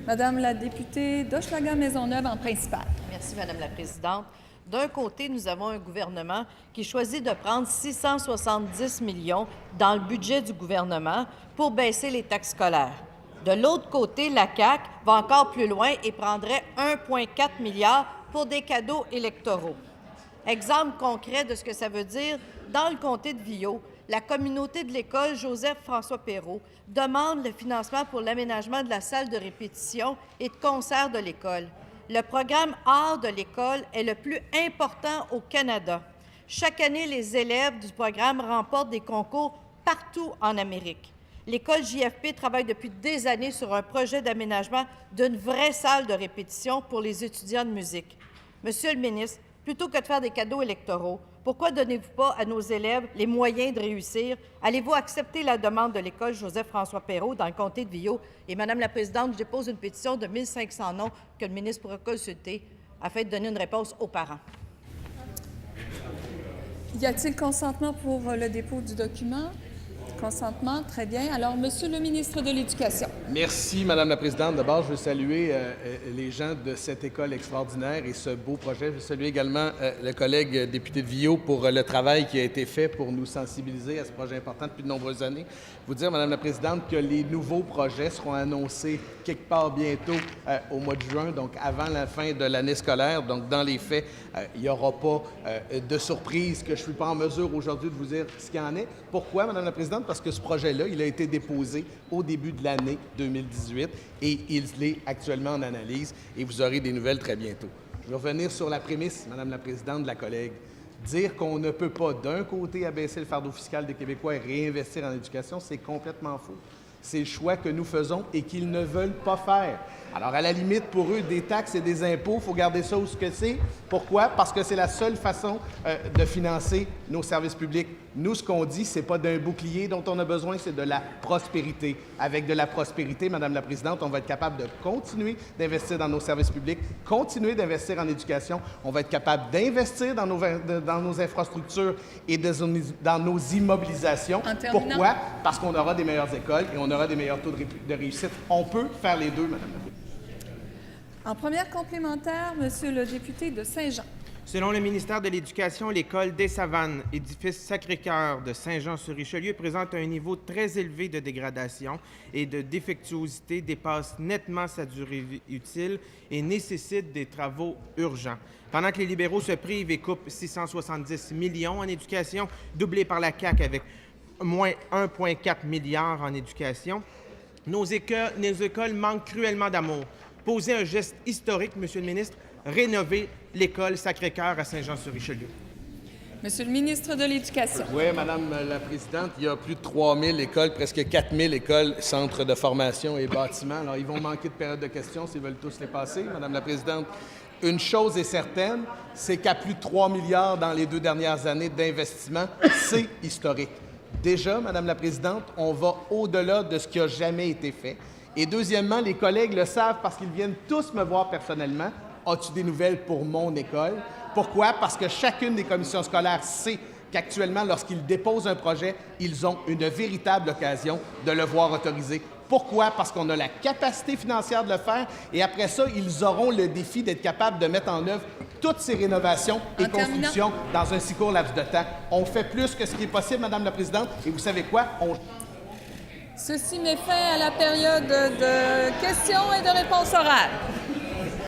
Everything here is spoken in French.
Madame la députée d'Hochelaga-Maisonneuve en principal. Merci, Madame la Présidente. D'un côté, nous avons un gouvernement qui choisit de prendre 670 millions dans le budget du gouvernement pour baisser les taxes scolaires. De l'autre côté, la CAQ va encore plus loin et prendrait 1,4 milliard pour des cadeaux électoraux. Exemple concret de ce que ça veut dire, dans le comté de Viau, la communauté de l'école Joseph-François Perrault demande le financement pour l'aménagement de la salle de répétition et de concert de l'école. Le programme Art de l'école est le plus important au Canada. Chaque année, les élèves du programme remportent des concours partout en Amérique. L'école JFP travaille depuis des années sur un projet d'aménagement d'une vraie salle de répétition pour les étudiants de musique. Monsieur le ministre, plutôt que de faire des cadeaux électoraux, pourquoi ne donnez-vous pas à nos élèves les moyens de réussir? Allez-vous accepter la demande de l'école Joseph-François Perrault dans le comté de Viau? Et Madame la Présidente, je dépose une pétition de 1500 noms que le ministre pourra consulter afin de donner une réponse aux parents. Y a-t-il consentement pour le dépôt du document? Consentement, très bien. Alors, Monsieur le ministre de l'Éducation. Merci, Madame la Présidente. D'abord, je veux saluer les gens de cette école extraordinaire et ce beau projet. Je veux saluer également le collègue député de Viau pour le travail qui a été fait pour nous sensibiliser à ce projet important depuis de nombreuses années. Vous dire, Madame la Présidente, que les nouveaux projets seront annoncés quelque part bientôt au mois de juin, donc avant la fin de l'année scolaire. Donc, dans les faits, il n'y aura pas de surprise que je ne suis pas en mesure aujourd'hui de vous dire ce qu'il en est. Pourquoi, Madame la Présidente? Parce que ce projet-là, il a été déposé au début de l'année 2018 et il est actuellement en analyse et vous aurez des nouvelles très bientôt. Je vais revenir sur la prémisse, Madame la Présidente, de la collègue. Dire qu'on ne peut pas, d'un côté, abaisser le fardeau fiscal des Québécois et réinvestir en éducation, c'est complètement faux. C'est le choix que nous faisons et qu'ils ne veulent pas faire. Alors, à la limite, pour eux, des taxes et des impôts, il faut garder ça où ce que c'est. Pourquoi? Parce que c'est la seule façon de financer nos services publics. Nous, ce qu'on dit, ce n'est pas d'un bouclier dont on a besoin, c'est de la prospérité. Avec de la prospérité, Madame la Présidente, on va être capable de continuer d'investir dans nos services publics, continuer d'investir en éducation. On va être capable d'investir dans nos infrastructures et dans nos immobilisations. Pourquoi? Parce qu'on aura des meilleures écoles et on aura des meilleurs taux de réussite. On peut faire les deux, Madame la Présidente. En première complémentaire, Monsieur le député de Saint-Jean. Selon le ministère de l'Éducation, l'école des Savanes, édifice Sacré-Cœur de Saint-Jean-sur-Richelieu, présente un niveau très élevé de dégradation et de défectuosité, dépasse nettement sa durée utile et nécessite des travaux urgents. Pendant que les libéraux se privent et coupent 670 millions en éducation, doublé par la CAQ avec moins 1,4 milliard en éducation, nos écoles manquent cruellement d'amour. Posez un geste historique, Monsieur le ministre, rénover l'école Sacré-Cœur à Saint-Jean-sur-Richelieu. Monsieur le ministre de l'Éducation. Oui, Madame la Présidente, il y a plus de 3 000 écoles, presque 4 000 écoles, centres de formation et bâtiments. Alors, ils vont manquer de période de questions s'ils veulent tous les passer, Madame la Présidente. Une chose est certaine, c'est qu'à plus de 3 milliards dans les 2 dernières années d'investissement, c'est historique. Déjà, Madame la Présidente, on va au-delà de ce qui a jamais été fait. Et deuxièmement, les collègues le savent parce qu'ils viennent tous me voir personnellement. As-tu des nouvelles pour mon école? Pourquoi? Parce que chacune des commissions scolaires sait qu'actuellement, lorsqu'ils déposent un projet, ils ont une véritable occasion de le voir autorisé. Pourquoi? Parce qu'on a la capacité financière de le faire et après ça, ils auront le défi d'être capables de mettre en œuvre toutes ces rénovations et constructions dans un si court laps de temps. On fait plus que ce qui est possible, Madame la Présidente, et vous savez quoi? Ceci met fin à la période de questions et de réponses orales.